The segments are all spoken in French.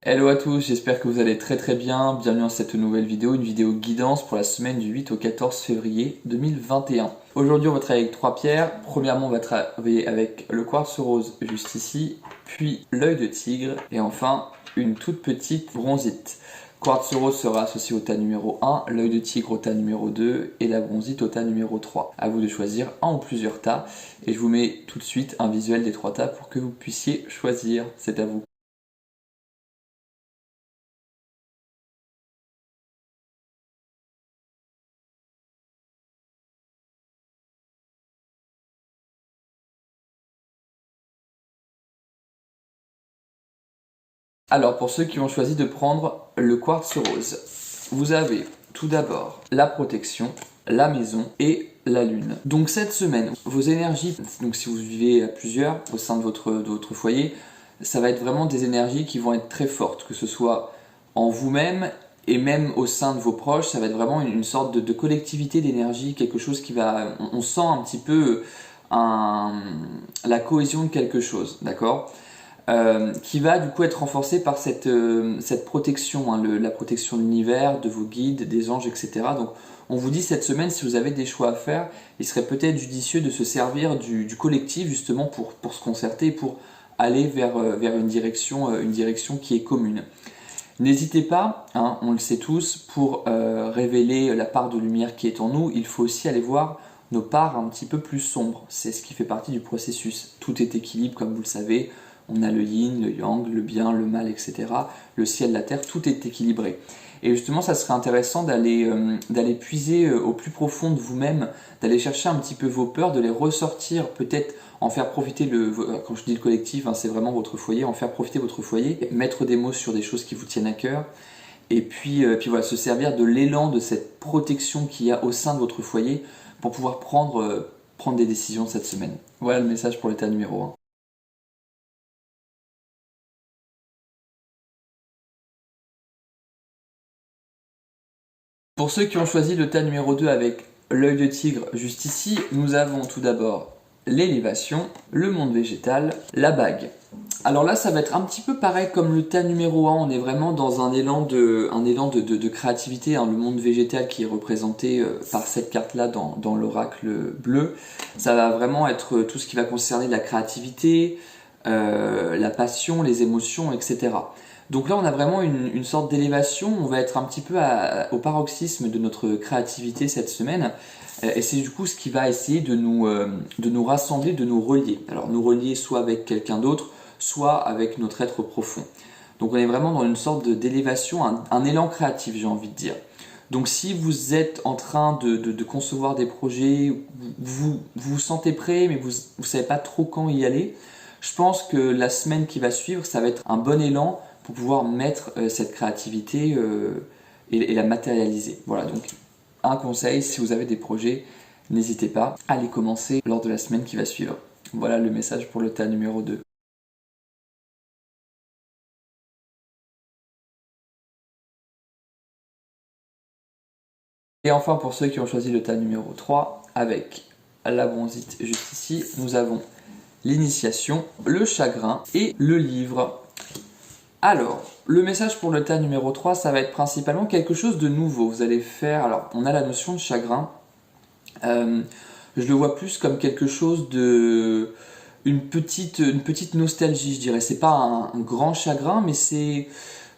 Hello à tous, j'espère que vous allez très bien. Bienvenue dans cette nouvelle vidéo, une vidéo guidance pour la semaine du 8 au 14 février 2021. Aujourd'hui, on va travailler avec trois pierres. Premièrement, on va travailler avec le quartz rose juste ici, puis l'œil de tigre et enfin une toute petite bronzite. Quartz rose sera associé au tas numéro 1, l'œil de tigre au tas numéro 2 et la bronzite au tas numéro 3. À vous de choisir un ou plusieurs tas et je vous mets tout de suite un visuel des trois tas pour que vous puissiez choisir. C'est à vous. Alors pour ceux qui ont choisi de prendre le quartz rose, vous avez tout d'abord la protection, la maison et la lune. Donc cette semaine, vos énergies, donc si vous vivez à plusieurs au sein de votre foyer, ça va être vraiment des énergies qui vont être très fortes, que ce soit en vous-même et même au sein de vos proches, ça va être vraiment une sorte de collectivité d'énergie, quelque chose qui va, on sent un petit peu la cohésion de quelque chose, d'accord? Qui va du coup être renforcé par cette protection, hein, la protection de l'univers, de vos guides, des anges, etc. Donc on vous dit cette semaine, si vous avez des choix à faire, il serait peut-être judicieux de se servir du collectif justement pour se concerter, pour aller vers une direction qui est commune. N'hésitez pas, hein, on le sait tous, pour révéler la part de lumière qui est en nous, il faut aussi aller voir nos parts un petit peu plus sombres. C'est ce qui fait partie du processus. Tout est équilibre, comme vous le savez. On a le yin, le yang, le bien, le mal, etc. Le ciel, la terre, tout est équilibré. Et justement, ça serait intéressant d'aller puiser au plus profond de vous-même, d'aller chercher un petit peu vos peurs, de les ressortir, peut-être en faire profiter quand je dis le collectif, hein, c'est vraiment votre foyer, en faire profiter votre foyer, mettre des mots sur des choses qui vous tiennent à cœur, et puis voilà, se servir de l'élan de cette protection qu'il y a au sein de votre foyer pour pouvoir prendre des décisions cette semaine. Voilà le message pour l'état numéro 1. Pour ceux qui ont choisi le tas numéro 2 avec l'œil de tigre juste ici, nous avons tout d'abord l'élévation, le monde végétal, la bague. Alors là, ça va être un petit peu pareil comme le tas numéro 1, on est vraiment dans un élan de créativité, hein, le monde végétal qui est représenté par cette carte-là dans l'oracle bleu. Ça va vraiment être tout ce qui va concerner la créativité, la passion, les émotions, etc. Donc là, on a vraiment une sorte d'élévation, on va être un petit peu au paroxysme de notre créativité cette semaine, et c'est du coup ce qui va essayer de nous rassembler, de nous relier. Alors nous relier soit avec quelqu'un d'autre, soit avec notre être profond. Donc on est vraiment dans une sorte d'élévation, un élan créatif, j'ai envie de dire. Donc si vous êtes en train de concevoir des projets, vous sentez prêt, mais vous ne savez pas trop quand y aller, je pense que la semaine qui va suivre, ça va être un bon élan pour pouvoir mettre cette créativité et la matérialiser. Voilà, donc un conseil, si vous avez des projets, n'hésitez pas à les commencer lors de la semaine qui va suivre. Voilà le message pour le tas numéro 2. Et enfin, pour ceux qui ont choisi le tas numéro 3, avec la bronzite juste ici, nous avons l'initiation, le chagrin et le livre. Alors, le message pour le tas numéro 3, ça va être principalement quelque chose de nouveau. Vous allez faire, alors on a la notion de chagrin, je le vois plus comme quelque chose de... une petite nostalgie, je dirais. C'est pas un grand chagrin, mais c'est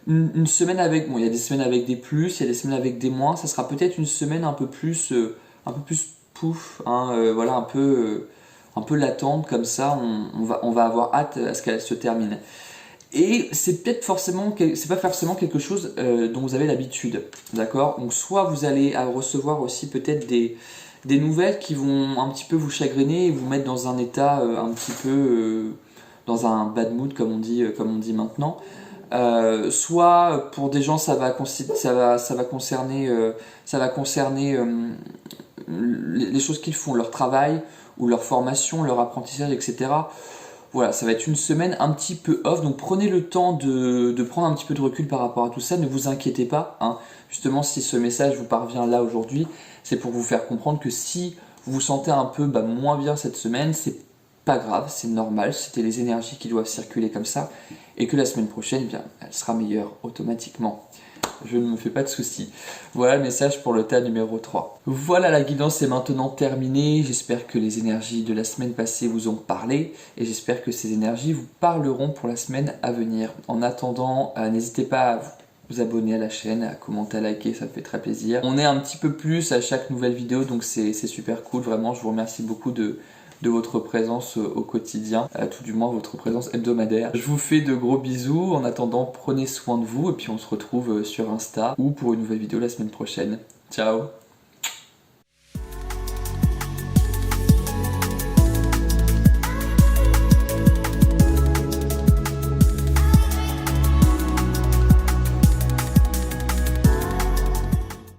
une semaine avec... Bon, il y a des semaines avec des plus, il y a des semaines avec des moins. Ça sera peut-être une semaine un peu plus pouf, hein, voilà, un peu latente comme ça. On va avoir hâte à ce qu'elle se termine. Et c'est peut-être c'est pas forcément quelque chose dont vous avez l'habitude, d'accord? Donc soit vous allez recevoir aussi peut-être des nouvelles qui vont un petit peu vous chagriner et vous mettre dans un état un petit peu dans un bad mood comme on dit maintenant. Soit pour des gens ça va concerner les choses qu'ils font, leur travail ou leur formation, leur apprentissage, etc. Voilà, ça va être une semaine un petit peu off, donc prenez le temps de prendre un petit peu de recul par rapport à tout ça, ne vous inquiétez pas, hein. Justement, si ce message vous parvient là aujourd'hui, c'est pour vous faire comprendre que si vous vous sentez un peu moins bien cette semaine, pas grave, c'est normal, c'était les énergies qui doivent circuler comme ça, et que la semaine prochaine, eh bien, elle sera meilleure automatiquement. Je ne me fais pas de soucis. Voilà le message pour le tas numéro 3. Voilà, la guidance est maintenant terminée. J'espère que les énergies de la semaine passée vous ont parlé et j'espère que ces énergies vous parleront pour la semaine à venir. En attendant, n'hésitez pas à vous abonner à la chaîne, à commenter, à liker, ça me fait très plaisir. On est un petit peu plus à chaque nouvelle vidéo, donc c'est super cool. Vraiment, je vous remercie beaucoup de votre présence au quotidien, tout du moins votre présence hebdomadaire. Je vous fais de gros bisous, en attendant prenez soin de vous et puis on se retrouve sur Insta ou pour une nouvelle vidéo la semaine prochaine. Ciao!